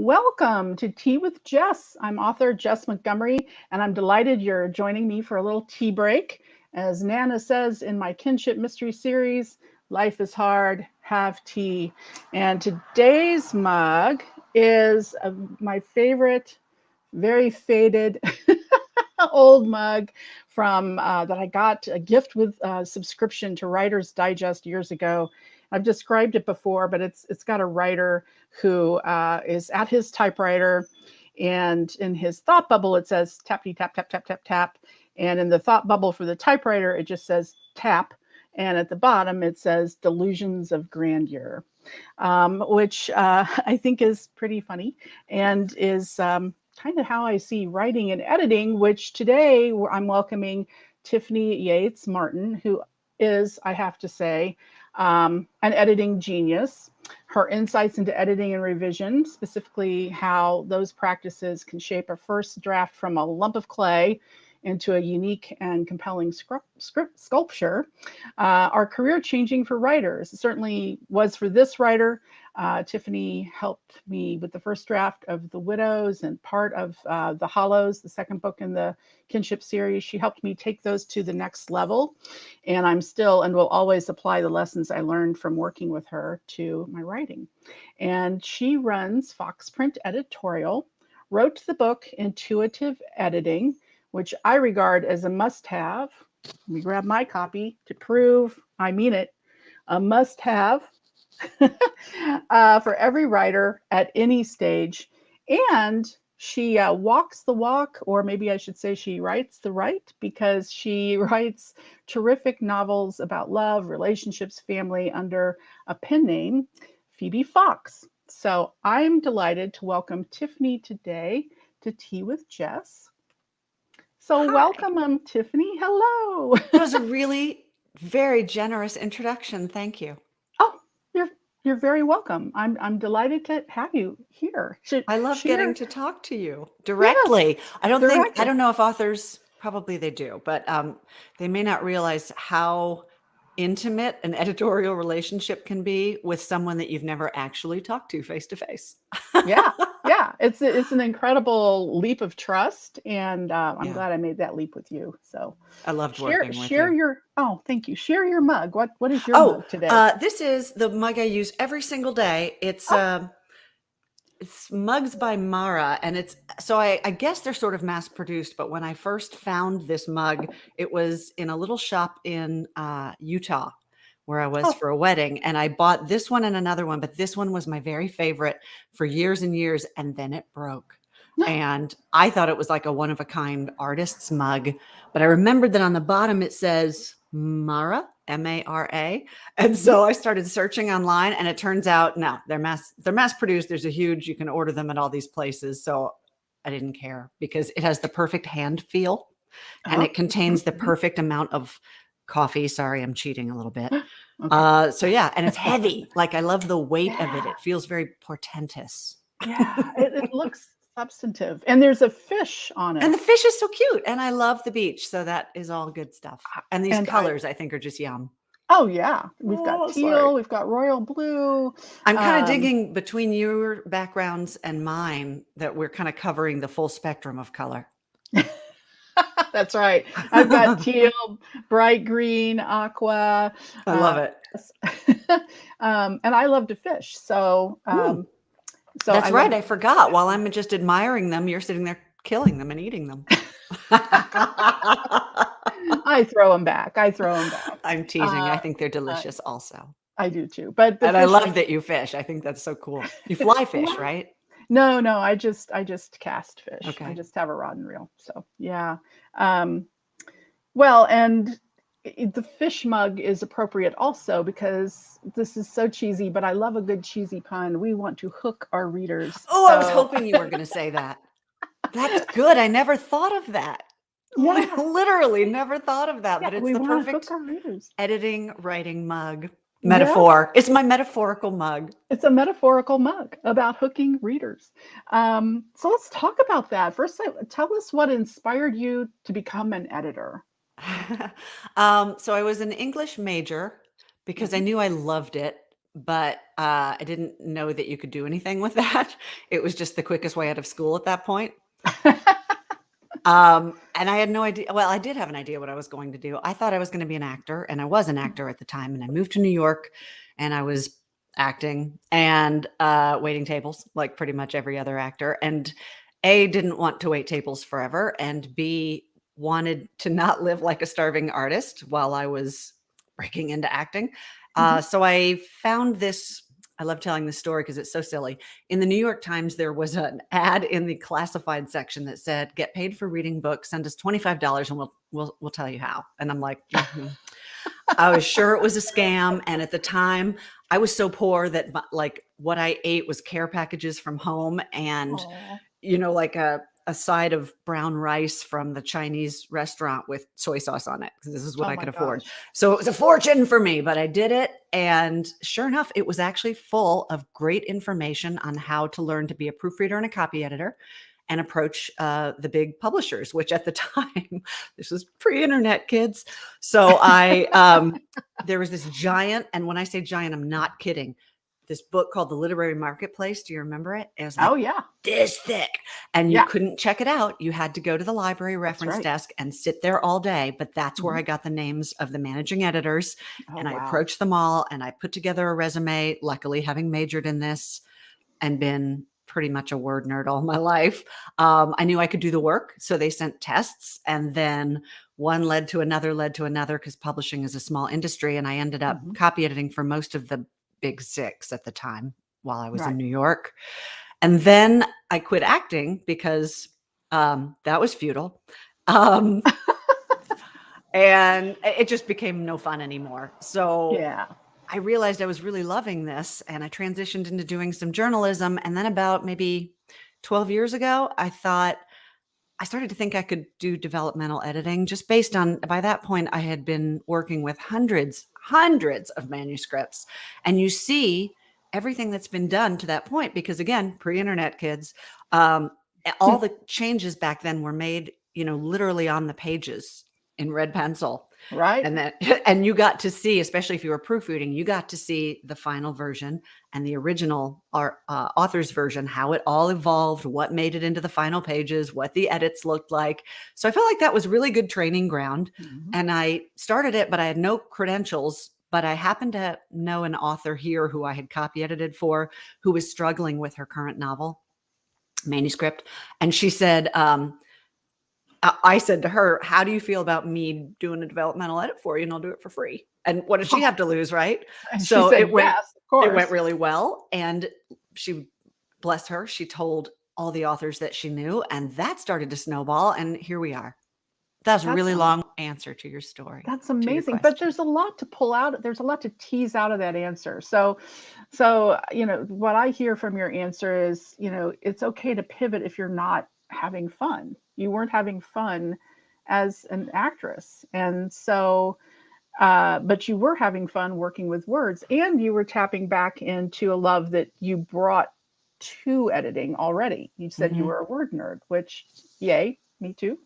Welcome to Tea with Jess. I'm author Jess Montgomery, and I'm delighted you're joining me for a little tea break. As Nana says in my kinship mystery series, life is hard, have tea. And today's mug is my favorite, very faded old mug from that I got a gift with subscription to Writer's Digest years ago. I've described it before, but it's got a writer who is at his typewriter, and in his thought bubble it says tappity tap tap tap tap tap, and in the thought bubble for the typewriter it just says tap, and at the bottom it says delusions of grandeur, which I think is pretty funny and is kind of how I see writing and editing, which today I'm welcoming Tiffany Yates Martin, who is, I have to say, an editing genius. Her insights into editing and revision, specifically how those practices can shape a first draft from a lump of clay into a unique and compelling sculpture, are career changing for writers. It certainly was for this writer. Tiffany helped me with the first draft of The Widows and part of The Hollows, the second book in the kinship series. She helped me take those to the next level. And I'm still and will always apply the lessons I learned from working with her to my writing. And she runs Foxprint Editorial, wrote the book Intuitive Editing, which I regard as a must-have. Let me grab my copy to prove I mean it. A must-have for every writer at any stage. And she walks the walk, or maybe I should say she writes the write, because she writes terrific novels about love, relationships, family under a pen name, Phoebe Fox. So I'm delighted to welcome Tiffany today to Tea with Jess. So Hi. welcome, Tiffany. Hello. That was a really very generous introduction. Thank you. Oh, you're very welcome. I'm delighted to have you here. I love getting Share, to talk to you yes, directly. I directly. don't know if authors, probably they do, but they may not realize how intimate an editorial relationship can be with someone that you've never actually talked to face to face. Yeah, yeah. It's an incredible leap of trust, and I'm Yeah, glad I made that leap with you. So I loved share working with you. share your oh, thank you. Share your mug. What is your Oh, mug today? this is the mug I use every single day. Oh, It's mugs by Mara, and it's so I guess they're sort of mass produced. But when I first found this mug, it was in a little shop in Utah where I was oh, for a wedding, and I bought this one and another one, but this one was my very favorite for years and years, and then it broke. And I thought it was like a one of a kind artist's mug, but I remembered that on the bottom it says Mara, Mara. And so I started searching online, and it turns out no, they're mass produced. There's a huge, you can order them at all these places. So I didn't care because it has the perfect hand feel and oh. it contains the perfect amount of coffee. Sorry, I'm cheating a little bit. Okay. So yeah, and it's heavy. Like I love the weight of it. Yeah. It feels very portentous. Yeah, it looks substantive. And there's a fish on And it. the fish is so cute. And I love the beach. So that is all good stuff. And these And I colors I think are just yum. oh yeah, we've got Oh, sorry. teal, we've got royal blue. I'm kind of Um, digging between your backgrounds and mine that we're kind of covering the full spectrum of color. that's right. I've got teal, bright green, aqua, I love uh, it. and I love to fish. So Mm, so I that's right. love I forgot. While I'm just admiring them, you're sitting there killing them and eating them. I throw them back. I throw them back. I'm teasing. Uh, I think they're uh, delicious also. I do too. But the And I fish love are that you fish. I think that's so cool. You fly fish, well, right? no, no, I just cast fish. I Okay. just have a rod and reel. So yeah. Um, well, and the fish mug is appropriate also because this is so cheesy, but I love a good cheesy pun. We want to hook our readers. Oh, I was So hoping you were going to say that. That's good. I never thought of that. yeah, Literally never thought of that, yeah, but it's we the want to hook perfect our readers. editing, writing mug Yeah, metaphor. It's my metaphorical mug. it's a metaphorical mug about hooking readers. So let's talk about that. First, tell us what inspired you to become an editor. So I was an English major because I Mhm. knew I loved it, but I didn't know that you could do anything with that. It was just the quickest way out of school at that point. And I had no idea. Well, I did have an idea what I was going to do. I thought I was going to be an actor, and I was an actor at the time. And I moved to New York, and I was acting and waiting tables like pretty much every other actor. And A, didn't want to wait tables forever, and B, wanted to not live like a starving artist while I was breaking into acting. Mhm. So I found this. I love telling this story because it's so silly. In the New York Times, there was an ad in the classified section that said, "Get paid for reading books. Send us $25, and we'll tell you how." And I'm like, I was sure it was a scam. And at the time, I was so poor that like what I ate was care packages from home, and Aw. like a side of brown rice from the Chinese restaurant with soy sauce on it, because this is what Oh I my could afford. gosh. So it was a fortune for me, but I did it. And sure enough, it was actually full of great information on how to learn to be a proofreader and a copy editor and approach the big publishers, which at the time, this was pre-internet, kids. So there was this giant, and when I say giant, I'm not kidding, this book called The Literary Marketplace. Do you remember it? It was like Oh, yeah. this thick, and you Yeah, couldn't check it out. You had to go to the library that's reference right. desk and sit there all day. But that's where Mhm. I got the names of the managing editors, Oh, and I wow. approached them all, and I put together a resume, luckily having majored in this and been pretty much a word nerd all my life. I knew I could do the work. So they sent tests, and then one led to another, because publishing is a small industry. And I ended up Mhm. copy editing for most of the big six at the time while I was in Right. New York. And then I quit acting because that was futile. Um, and it just became no fun anymore. So Yeah. I realized I was really loving this, and I transitioned into doing some journalism. And then about maybe 12 years ago, I started to think I could do developmental editing, just based on, by that point, I had been working with hundreds of manuscripts. And you see everything that's been done to that point, because again, pre-internet, kids, all the changes back then were made, literally on the pages in red pencil. Right. And then, and you got to see, especially if you were proofreading, you got to see the final version and the original author's version, how it all evolved, what made it into the final pages, what the edits looked like. So I felt like that was really good training ground. Mhm. And I started it, but I had no credentials. But I happened to know an author here who I had copy edited for, who was struggling with her current novel manuscript. And she said, I said to her, "How do you feel about me doing a developmental edit for you? And I'll do it for free." And what does she have to lose, right? And she So said, "Yes, of it went course." really well. And she, bless her, she told all the authors that she knew, and that started to snowball. And here we are. That's a That's really long answer to your story, That's to your amazing, but question. there's a lot to pull out. There's a lot to tease out of that answer. So, what I hear from your answer is, it's okay to pivot if you're not having fun. You weren't having fun as an actress. And so, but you were having fun working with words, and you were tapping back into a love that you brought to editing already. You said you Mhm. were a word nerd, which, yay, me too.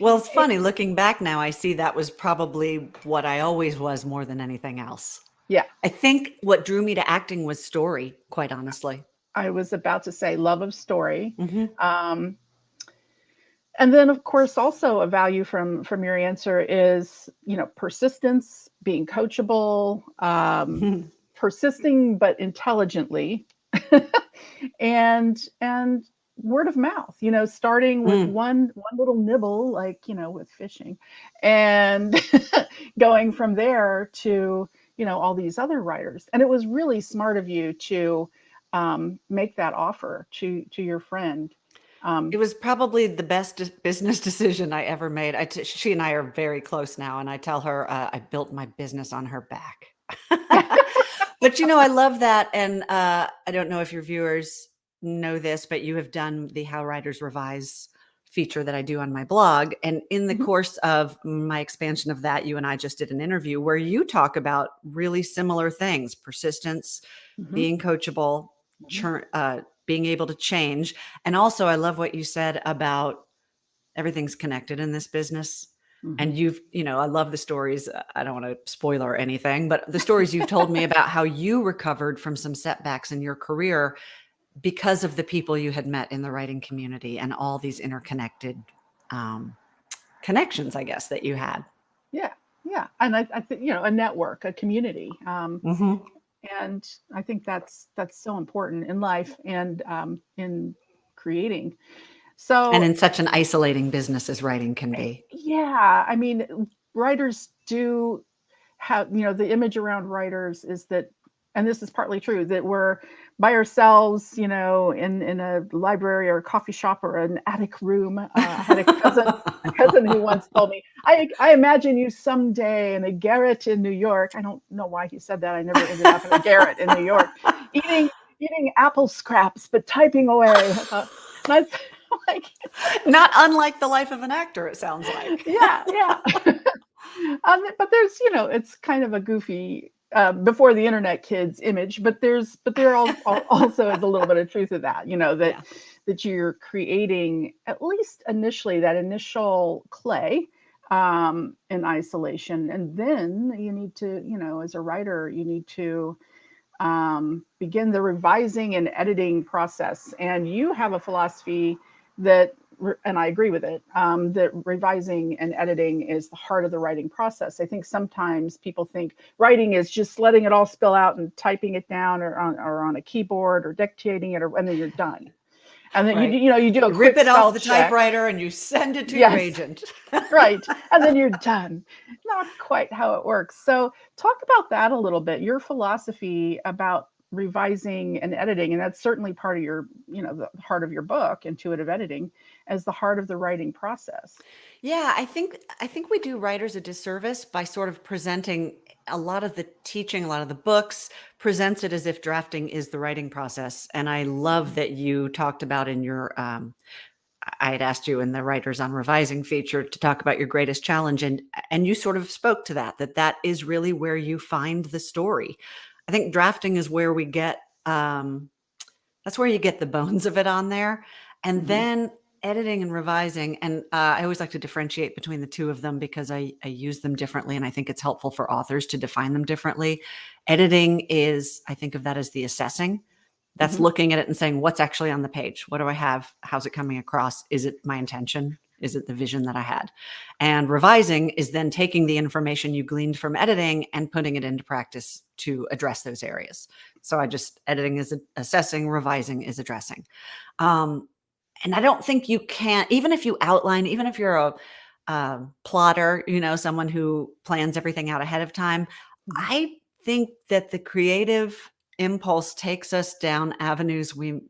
Well, it's funny looking back now, I see that was probably what I always was more than anything else. Yeah. I think what drew me to acting was story, quite honestly. I was about to say love of story. Mhm. Um, and then, of course, also a value from your answer is, persistence, being coachable, persisting but intelligently, and word of mouth. Starting with Mm. one little nibble, like with fishing, and going from there to all these other writers. And it was really smart of you to make that offer to your friend. It Um, was probably the best business decision I ever made. She and I are very close now, and I tell her I built my business on her back. But I love that, and I don't know if your viewers know this, but you have done the How Writers Revise feature that I do on my blog, and in the mhm, course of my expansion of that, you and I just did an interview where you talk about really similar things: persistence, mhm, being coachable, mhm. being able to change. And also, I love what you said about everything's connected in this business. Mhm. And I love the stories. I don't want to spoiler or anything, but the stories you've told me about how you recovered from some setbacks in your career because of the people you had met in the writing community and all these interconnected um, connections, I guess, that you had. Yeah, yeah, and I think a network, a community, Hmm. and I think that's so important in life and in creating. And So in such an isolating business as writing can be. yeah, I mean, writers do have, the image around writers is that, and this is partly true, that we're by ourselves, in a library or a coffee shop or an attic room. I had a cousin who once told me, I imagine you someday in a garret in New York. I don't know why he said that. I never ended up in a garret in New York, eating eating apple scraps but typing away. I thought, and I like, Not unlike the life of an actor, it sounds like. yeah, yeah. But there's, it's kind of a goofy before the internet kids image, but also is a little bit of truth to that, that Yeah. you're creating at least initially that initial clay in isolation, and then you need to, as a writer, you need to begin the revising and editing process. And you have a philosophy that, and I agree with it, that revising and editing is the heart of the writing process. I think sometimes people think writing is just letting it all spill out and typing it down or on a keyboard or dictating it, and then you're done. And then Right. you do a You rip quick it off spell the check. typewriter and you send it to your Yes, agent. right. And then you're done. Not quite how it works. So, talk about that a little bit. Your philosophy about revising and editing, and that's certainly part of your, the heart of your book, intuitive editing, as the heart of the writing process. Yeah, I think we do writers a disservice by sort of presenting a lot of the teaching, a lot of the books presents it as if drafting is the writing process. And I love Mhm. that you talked about in your I had asked you in the Writers on Revising feature to talk about your greatest challenge, and you sort of spoke to that is really where you find the story. I think drafting is where we get that's where you get the bones of it on there. And Mhm. then editing and revising. And I always like to differentiate between the two of them because I use them differently. And I think it's helpful for authors to define them differently. Editing is, I think of that as the assessing. That's Mhm. looking at it and saying, what's actually on the page? What do I have? How's it coming across? Is it my intention? Is it the vision that I had? And revising is then taking the information you gleaned from editing and putting it into practice to address those areas. So editing is assessing, revising is addressing. Um, and I don't think you can, even if you outline, even if you're a plotter, someone who plans everything out ahead of time, Mhm. I think that the creative impulse takes us down avenues we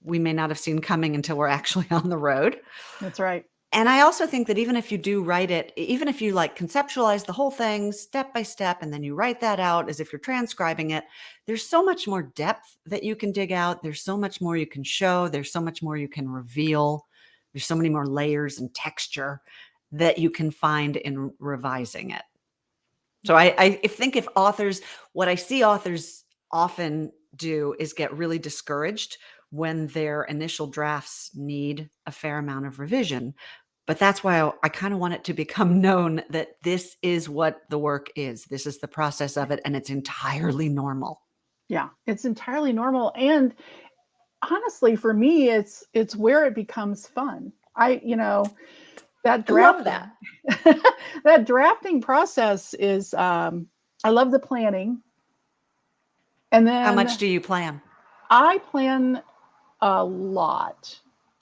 may not have seen coming until we're actually on the road. That's right. And I also think that even if you do write it, even if you like conceptualize the whole thing step by step, and then you write that out as if you're transcribing it, there's so much more depth that you can dig out. There's so much more you can show. There's so much more you can reveal. There's so many more layers and texture that you can find in revising it. So I think if authors, what I see authors often do is get really discouraged when their initial drafts need a fair amount of revision. But that's why I kind of want it to become known that this is what the work is. This is the process of it, and it's entirely normal. Yeah, it's entirely normal. And honestly, for me, it's where it becomes fun. That I love that. drafting, that drafting process is, I love the planning. And How much then do you plan? I plan a lot.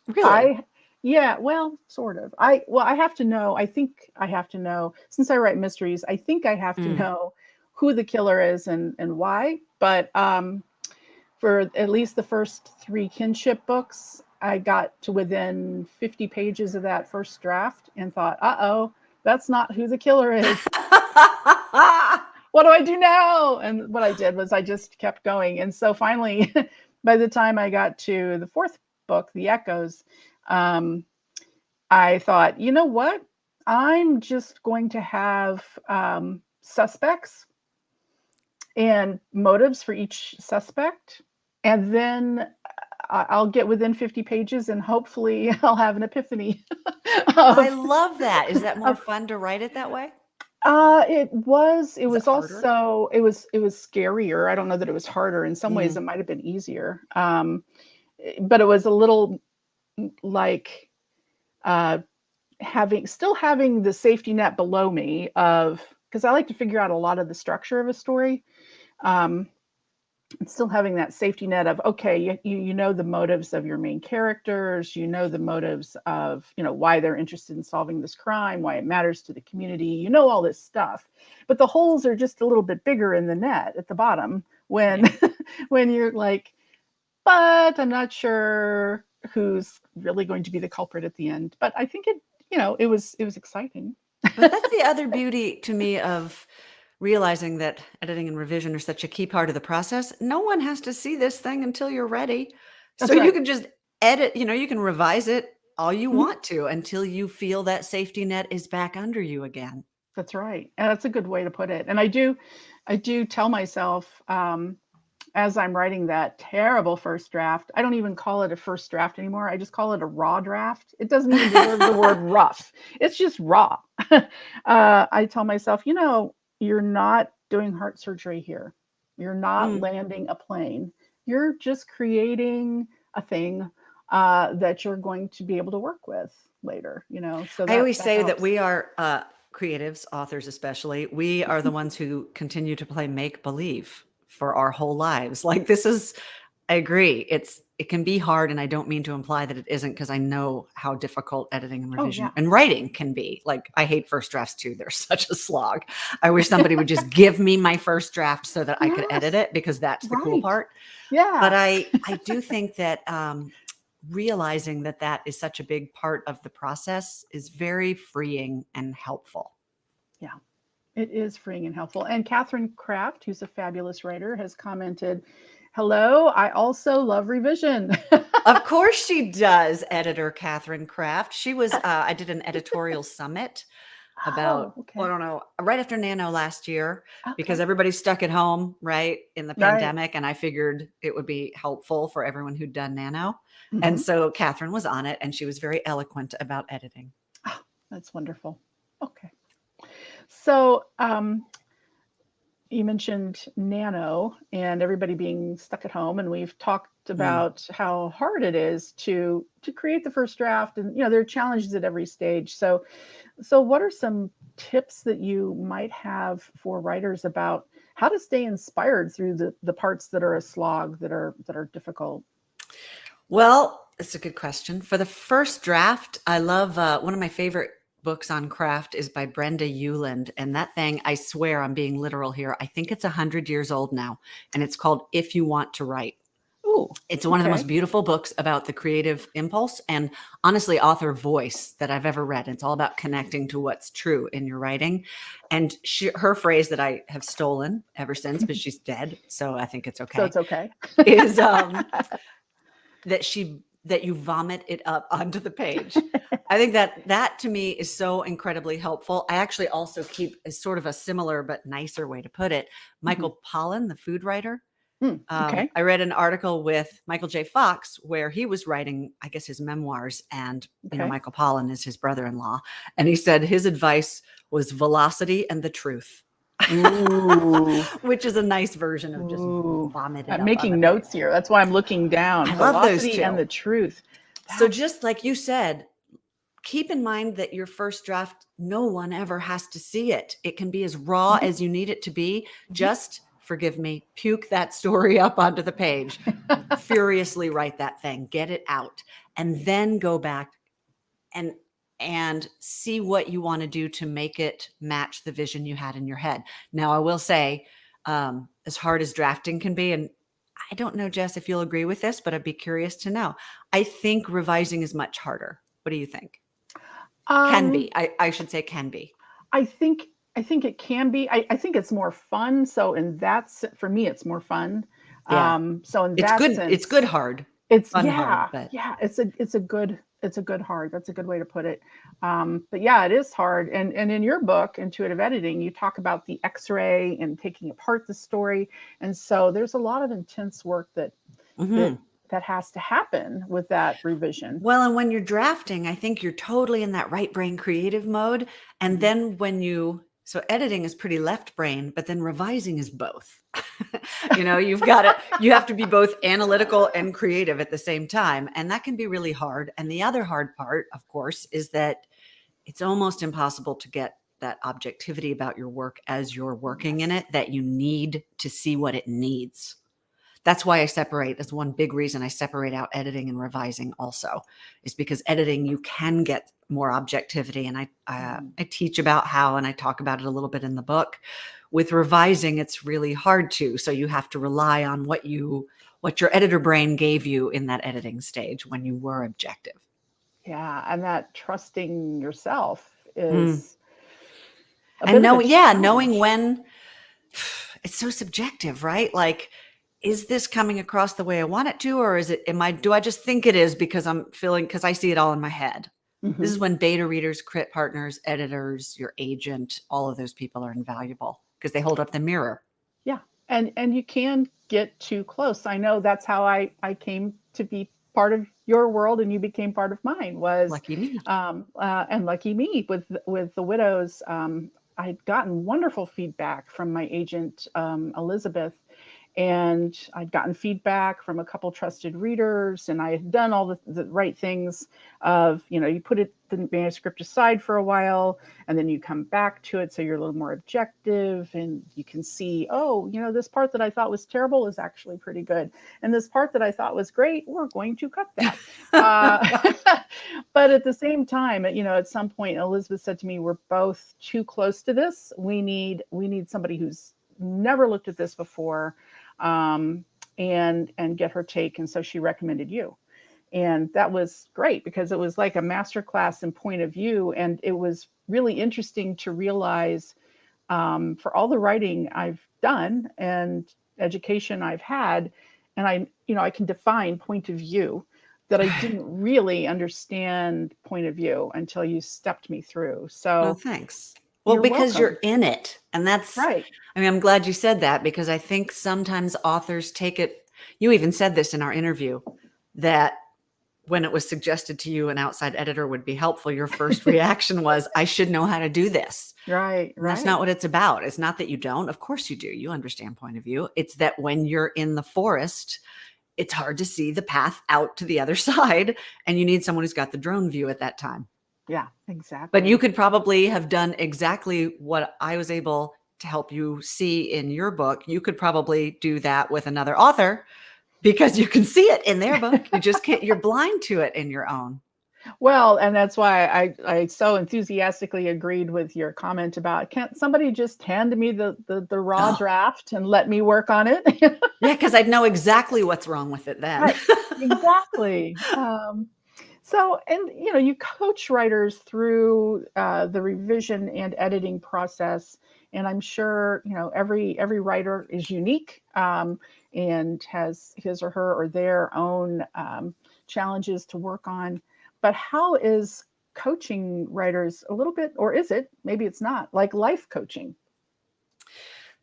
Really? I Yeah, well, sort of. I have to know. I think I have to know, since I write mysteries. I think I have to Mm. know who the killer is and why. But for at least the first three kinship books, I got to within 50 pages of that first draft and thought, "Uh-oh, that's not who the killer is. What do I do now?" And what I did was I just kept going. And so finally, by the time I got to the fourth book, The Echoes, um, I thought, you know what? I'm just going to have suspects and motives for each suspect. And then I'll get within 50 pages and hopefully I'll have an epiphany I of, love that. Is that more of fun to write it that way? it Is it was harder? also, it was scarier. I don't know that it was harder. In some ways Mm, it might have been easier. But it was a little like, uh, having the safety net below me of, because I like to figure out a lot of the structure of a story. Um, and still having that safety net of, okay, you know the motives of your main characters, you know the motives of, why they're interested in solving this crime, why it matters to the community, all this stuff, but the holes are just a little bit bigger in the net at the bottom when yeah. when you're like, but I'm not sure who's really going to be the culprit at the end. But I think it was exciting. But that's the other beauty to me of realizing that editing and revision are such a key part of the process. No one has to see this thing until you're ready. So That's you right. can just edit, you can revise it all you Mhm. want to until you feel that safety net is back under you again. That's right. And that's a good way to put it. And I do tell myself, as I'm writing that terrible first draft, I don't even call it a first draft anymore. I just call it a raw draft. It doesn't even deserve the word rough. It's just raw. I tell myself, you're not doing heart surgery here. You're not Mm. landing a plane. You're just creating a thing that you're going to be able to work with later. So I that always that say that helps. we are creatives, authors especially. We are the ones who continue to play make believe for our whole lives. Like this is, I agree. It can be hard, and I don't mean to imply that it isn't because I know how difficult editing and Oh revision yeah. and writing can be. Like I hate first drafts too. They're such a slog. I wish somebody would just give me my first draft so that I could edit Yes. it because that's the cool Right. part. But Yeah. I do think that realizing that that is such a big part of the process is very freeing and helpful. Yeah. It is freeing and helpful. And Catherine Kraft, who's a fabulous writer, has commented, "Hello, I also love revision." Of course she does, editor Catherine Kraft. She was, I did an editorial summit Oh, about, well, I okay. don't know, right after Nano last year, because Okay. everybody's stuck at home, right, in the Right. pandemic. And I figured it would be helpful for everyone who'd done Nano. And Hmm. so Catherine was on it and she was very eloquent about editing. Oh, that's wonderful. Okay. So, you mentioned Nano and everybody being stuck at home, and we've talked Mm. about how hard it is to create the first draft, and there are challenges at every stage. So what are some tips that you might have for writers about how to stay inspired through the parts that are a slog, that are difficult? Well, it's a good question. For the first draft, I love one of my favorite books on craft is by Brenda Euland. And that thing, I swear I'm being literal here. I think it's 100 years old now. And it's called If You Want to Write. Ooh, It's one of the most okay. beautiful books about the creative impulse and honestly, author voice that I've ever read. It's all about connecting to what's true in your writing. And her phrase that I have stolen ever since, but she's dead. So I think it's So okay, it's okay. is that you vomit it up onto the page. I think that to me is so incredibly helpful. I actually also keep as sort of a similar but nicer way to put it. Mhm. Michael Pollan, the food writer. Okay. I read an article with Michael J. Fox where he was writing, I guess, his memoirs, and Okay. Michael Pollan is his brother-in-law, and he said his advice was velocity and the truth, Ooh. which is a nice version of just Ooh. vomit it I'm up on the making notes page. here. That's why I'm looking down. I love those Velocity and two. the truth. So That's just like you said, keep in mind that your first draft, no one ever has to see it. It can be as raw Mhm, as you need it to be. mhm. Just, forgive me, puke that story up onto the page, furiously write that thing, get it out, and then go back and see what you want to do to make it match the vision you had in your head. Now, I will say, as hard as drafting can be, and I don't know, Jess, if you'll agree with this, but I'd be curious to know. I think revising is much harder. What do you think? Can Um, be. I should say can be. I think I think it can be. I think it's more fun. So in that for me, it's more fun. Yeah. So in It's that good. It's good sense, hard. it's Fun hard, but yeah. It's a good hard. That's a good way to put it. But yeah, it is hard. And in your book, Intuitive Editing, you talk about the X-ray and taking apart the story. And so there's a lot of intense work that mhm. that has to happen with that revision. Well, and when you're drafting, I think you're totally in that right brain creative mode. And Mhm. then so editing is pretty left brain, but then revising is both. You have to be both analytical and creative at the same time. And that can be really hard. And the other hard part, of course, is that it's almost impossible to get that objectivity about your work as you're working in Yes. it, that you need to see what it needs. That's why I separate. That's one big reason I separate out editing and revising also, is because editing, you can get more objectivity. And Mhm. I teach about how, and I talk about it a little bit in the book. With revising, it's really hard to. So you have to rely on what your editor brain gave you in that editing stage when you were objective. Yeah, and that trusting yourself Mm. is a And bit of a knowing challenge. when it's so subjective, right? Like, is this coming across the way I want it to, or do I just think it is because I see it all in my head? This Mhm. is when beta readers, crit partners, editors, your agent, all of those people are invaluable because they hold up the mirror. Yeah, and you can get too close. I know that's how I came to be part of your world, and you became part of mine. Was Lucky me. and lucky me with the widows. I'd gotten wonderful feedback from my agent Elizabeth, and I'd gotten feedback from a couple trusted readers, and I had done all the right things of, you put the manuscript aside for a while, and then you come back to it so you're a little more objective, and you can see, oh, this part that I thought was terrible is actually pretty good, and this part that I thought was great, we're going to cut that. uh, but at the same time, at some point Elizabeth said to me, we're both too close to this. We need somebody who's never looked at this before, um, and get her take. And so she recommended you, and that was great because it was like a master class in point of view, and it was really interesting to realize, for all the writing I've done and education I've had, and I can define point of view, that I didn't really understand point of view until you stepped me through. No, So thanks. Well, you're because you're welcome. in it. And Right. I'm glad you said that because I think sometimes authors take it. You even said this in our interview that when it was suggested to you an outside editor would be helpful, your first reaction was, I should know how to do this. Right. And that's not Right. what it's about. It's not that you don't. Of course you do. You understand point of view. It's that when you're in the forest, it's hard to see the path out to the other side. And you need someone who's got the drone view at that time. Yeah, But you exactly. could probably have done exactly what I was able to help you see in your book. You could probably do that with another author because you can see it in their book. You just can't, you're blind to it in your own. Well, and that's why I so enthusiastically agreed with your comment about, can't somebody just hand me the raw Oh, draft and let me work on it? yeah, because I'd know exactly what's wrong with it then. Right. Exactly. So, and you coach writers through the revision and editing process, and I'm sure every writer is unique, and has his or her or their own challenges to work on. But how is coaching writers a little bit, or is it? Maybe it's not like life coaching.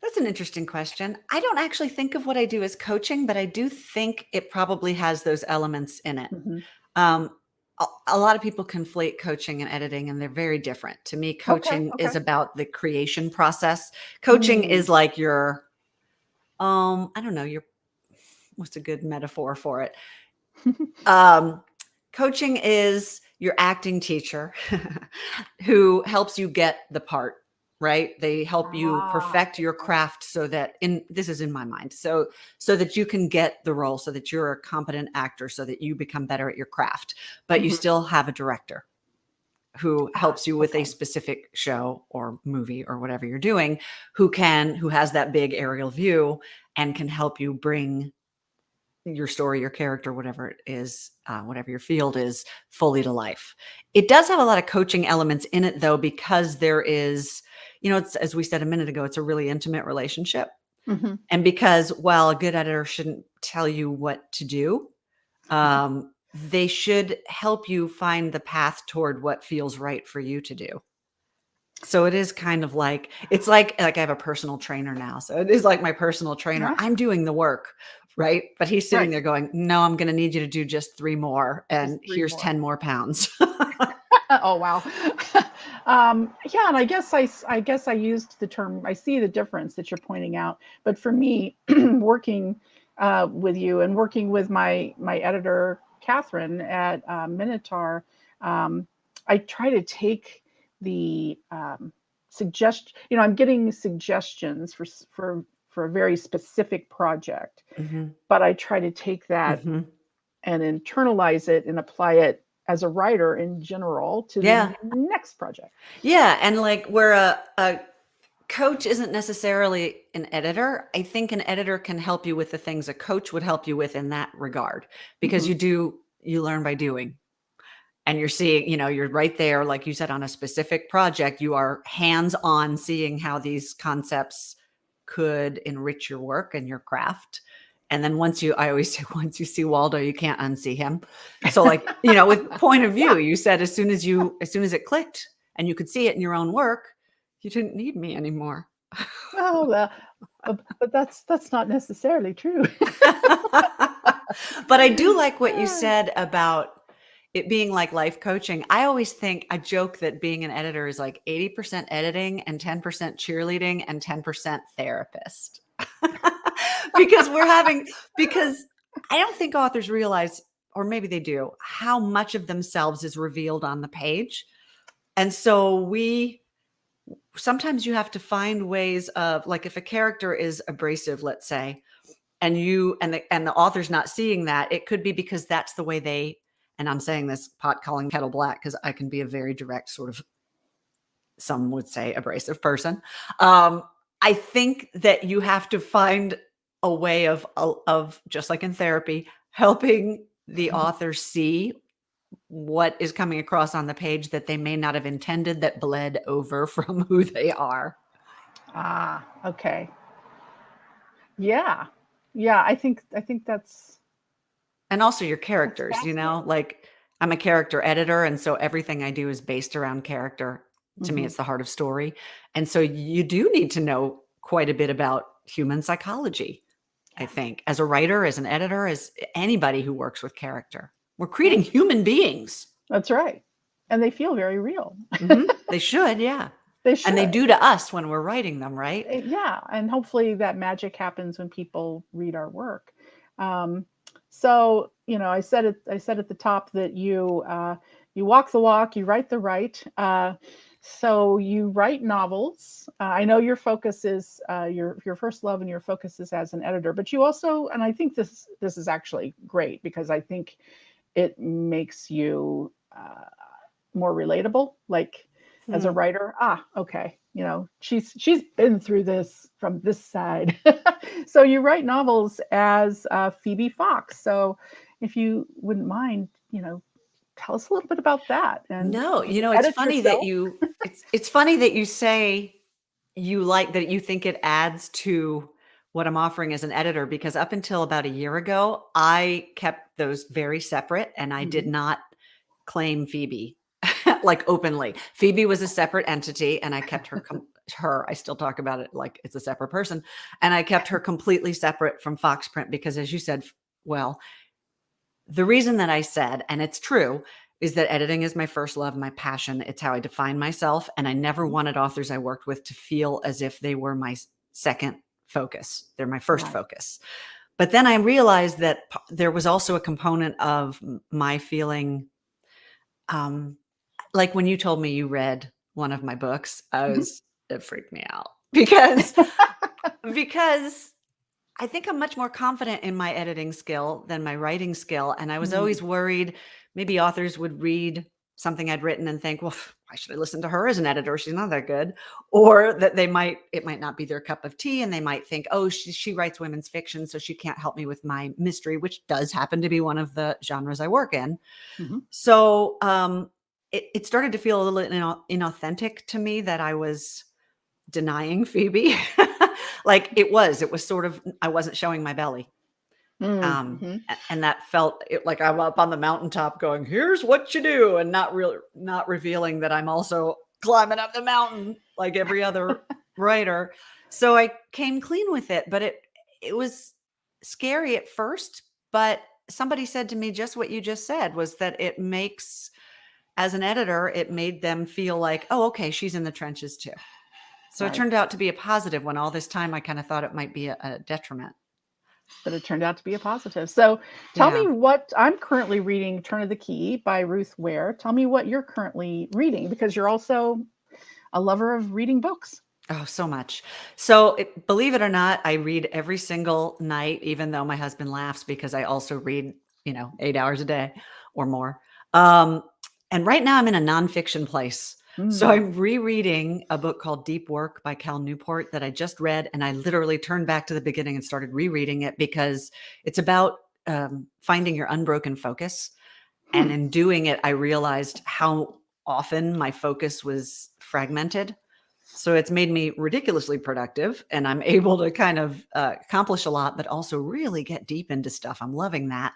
That's an interesting question. I don't actually think of what I do as coaching, but I do think it probably has those elements in it. Hmm. Um, a lot of people conflate coaching and editing, and they're very different. To me, Okay. coaching is Okay. about the creation process. Coaching Mm. is like I don't know, what's a good metaphor for it? Um, Coaching is your acting teacher who helps you get the part, right? They help you Ah. perfect your craft so that this is in my mind. So that you can get the role, so that you're a competent actor, so that you become better at your craft, but you Mhm. still have a director who Ah. helps you with a Okay. specific show or movie or whatever you're doing, who has that big aerial view and can help you bring your story, your character, whatever it is, whatever your field is, fully to life. It does have a lot of coaching elements in it, though, because there is, it's, as we said a minute ago, it's a really intimate relationship. Hmm. And because while a good editor shouldn't tell you what to do, they should help you find the path toward what feels right for you to do. So it is kind of like, it's like I have a personal trainer now. So it is like my personal trainer. Yeah. I'm doing the work right? But he's sitting Right. there going, no, I'm going to need you to do just 3 more. And Just three here's more. 10 more pounds. Oh, wow. Yeah, and I guess I used the term. I see the difference that you're pointing out, but for me, working with you and working with my editor Catherine at Minotaur, um, I try to take the suggest. You know, I'm getting suggestions for a very specific project, Hmm. but I try to take that Hmm. and internalize it and apply it as a writer in general to the Yeah. next project. Yeah. And like where a coach isn't necessarily an editor, I think an editor can help you with the things a coach would help you with in that regard, because Hmm. you learn by doing. And you're seeing, you're right there, like you said, on a specific project, you are hands on seeing how these concepts could enrich your work and your craft. And then I always say, once you see Waldo, you can't unsee him. So like, with point of view, Yeah. you said, as soon as it clicked and you could see it in your own work, you didn't need me anymore. Well, but that's not necessarily true. But I do like what you said about it being like life coaching. I always think I joke that being an editor is like 80% editing and 10% cheerleading and 10% therapist. because we're having because I don't think authors realize, or maybe they do, how much of themselves is revealed on the page. And so we sometimes you have to find ways of, like, if a character is abrasive, let's say, and the author's not seeing that, it could be because that's the way they, and I'm saying this pot calling kettle black because I can be a very direct, sort of, some would say, abrasive person. um I think that you have to find a way of just like in therapy, helping the author see what is coming across on the page that they may not have intended, that bled over from who they are. Ah, okay. Yeah. Yeah, I think And also your that's characters, fascinating. like, I'm a character editor, and so everything I do is based around character. To me, Hmm. it's the heart of story. And so you do need to know quite a bit about human psychology, I Yeah. think, as a writer, as an editor, as anybody who works with character. We're creating Right. human beings. That's right. And they feel very real. They should, yeah. They And they should. do to us when we're writing them, right? Yeah, and hopefully that magic happens when people read our work. Um, so I said at the top that you walk the walk, you write the write. So you write novels. I know your focus is your first love and your focus is as an editor, but you also, and I think this is actually great because I think it makes you more relatable. Like as a Hmm. writer, okay, she's been through this from this side. So you write novels as Phoebe Fox. So if you wouldn't mind, tell us a little bit about that. And No, do you it's edit funny that yourself? it's funny that you say you like that, you think it adds to what I'm offering as an editor, because up until about a year ago, I kept those very separate and I did Mhm. not claim Phoebe like openly. Phoebe was a separate entity and I kept I still talk about it like it's a separate person, and I kept her completely separate from Foxprint because, as you said, well, the reason that I said, and it's true, is that editing is my first love, my passion. It's how I define myself. And I never Mhm. wanted authors I worked with to feel as if they were my second focus. They're my first Right. focus. But then I realized that there was also a component of my feeling, um, like when you told me you read one of my books, Mhm. it freaked me out because I think I'm much more confident in my editing skill than my writing skill, and I was Mm. always worried maybe authors would read something I'd written and think, "Well, why should I listen to her as an editor? She's not that good." Or that it might not be their cup of tea, and they might think, "Oh, she writes women's fiction, so she can't help me with my mystery," which does happen to be one of the genres I work in. Mhm. So, it started to feel a little inauthentic to me that I was denying Phoebe. Like it was sort of, I wasn't showing my belly. Mhm. And that felt like I'm up on the mountaintop going, here's what you do. And not revealing that I'm also climbing up the mountain like every other writer. So I came clean with it, but it was, scary at first, but somebody said to me just what you just said, was that it makes, as an editor, it made them feel like, oh, okay, she's in the trenches too. So it Right. turned out to be a positive, when all this time I kind of thought it might be a detriment. But it turned out to be a positive. So tell Yeah. me what I'm currently reading. Turn of the Key by Ruth Ware. Tell me what you're currently reading, because you're also a lover of reading books. Oh, so much. So, believe it or not, I read every single night, even though my husband laughs because I also read, 8 hours a day or more. Um, and right now I'm in a nonfiction place. So Mm, I'm rereading a book called Deep Work by Cal Newport that I just read. And I literally turned back to the beginning and started rereading it because it's about finding your unbroken focus. hmm, And in doing it, I realized how often my focus was fragmented. So it's made me ridiculously productive, and I'm able to kind of accomplish a lot, but also really get deep into stuff. I'm loving that.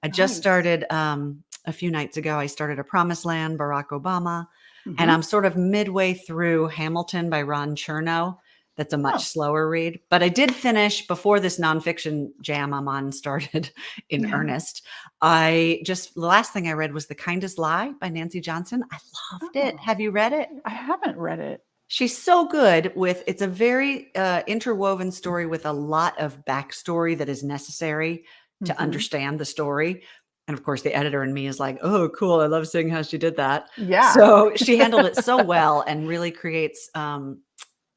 I just nice. started a few nights ago, I started A Promised Land, Barack Obama, and Hmm. I'm sort of midway through Hamilton by Ron Chernow. That's a much Oh, slower read, but I did finish before this nonfiction jam I'm on started in yeah. earnest. The last thing I read was The Kindest Lie by Nancy Johnson. I loved it. Oh, Have you read it? okay. I haven't read it. She's so good with, it's a very interwoven story with a lot of backstory that is necessary to Hmm. understand the story. And of course, the editor in me is like, oh, cool. I love seeing how she did that. Yeah. So she handled it so well and really creates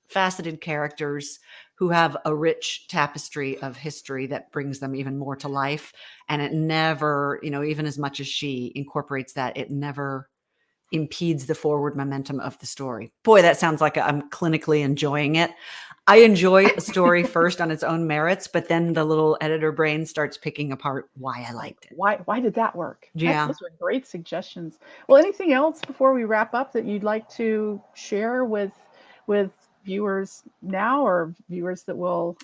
faceted characters who have a rich tapestry of history that brings them even more to life. And it never, even as much as she incorporates that, it never impedes the forward momentum of the story. Boy, that sounds like I'm clinically enjoying it. I enjoy a story first on its own merits, but then the little editor brain starts picking apart why I Like, liked it. why did that work? That Yeah. those were great suggestions. Well, anything else before we wrap up that you'd like to share with viewers now, or viewers that will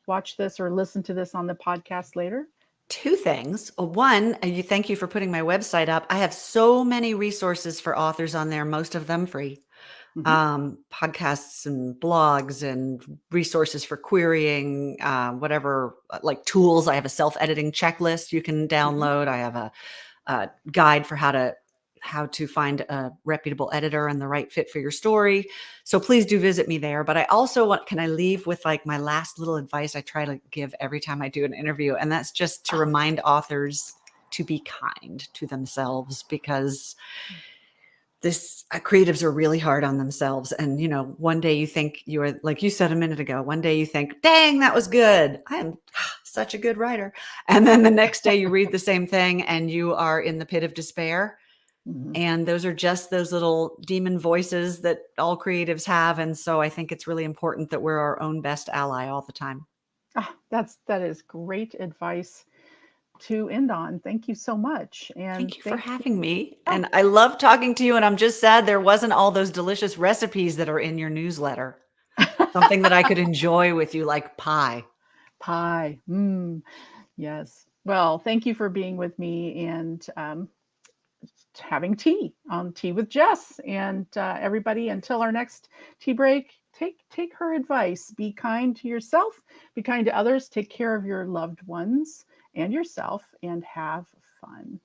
watch this or listen to this on the podcast later? Two things. One, thank you for putting my website up. I have so many resources for authors on there, most of them free. Hmm. Podcasts and blogs and resources for querying, whatever, like tools. I have a self-editing checklist you can Hmm. download. I have a guide for how to find a reputable editor and the right fit for your story. So please do visit me there. But I also can I leave with like my last little advice I try to give every time I do an interview, and that's just to Oh, remind authors to be kind to themselves, because this creatives are really hard on themselves. And one day you think, you are, like you said a minute ago, one day you think, dang, that was good, I am such a good writer, and then the next day you read the same thing and you are in the pit of despair. mhm. And those are just those little demon voices that all creatives have. And so I think it's really important that we're our own best ally all the time. That is great advice to end on. Thank you so much, and Thank you for thank having you. me. Oh, And I love talking to you. And I'm just sad there wasn't all those delicious recipes that are in your newsletter. Something that I could enjoy with you, like pie. pie. Mm, yes. Well, thank you for being with me and having tea on Tea with Jess. And everybody, until our next tea break, take her advice. Be kind to yourself. Be kind to others. Take care of your loved ones and yourself, and have fun.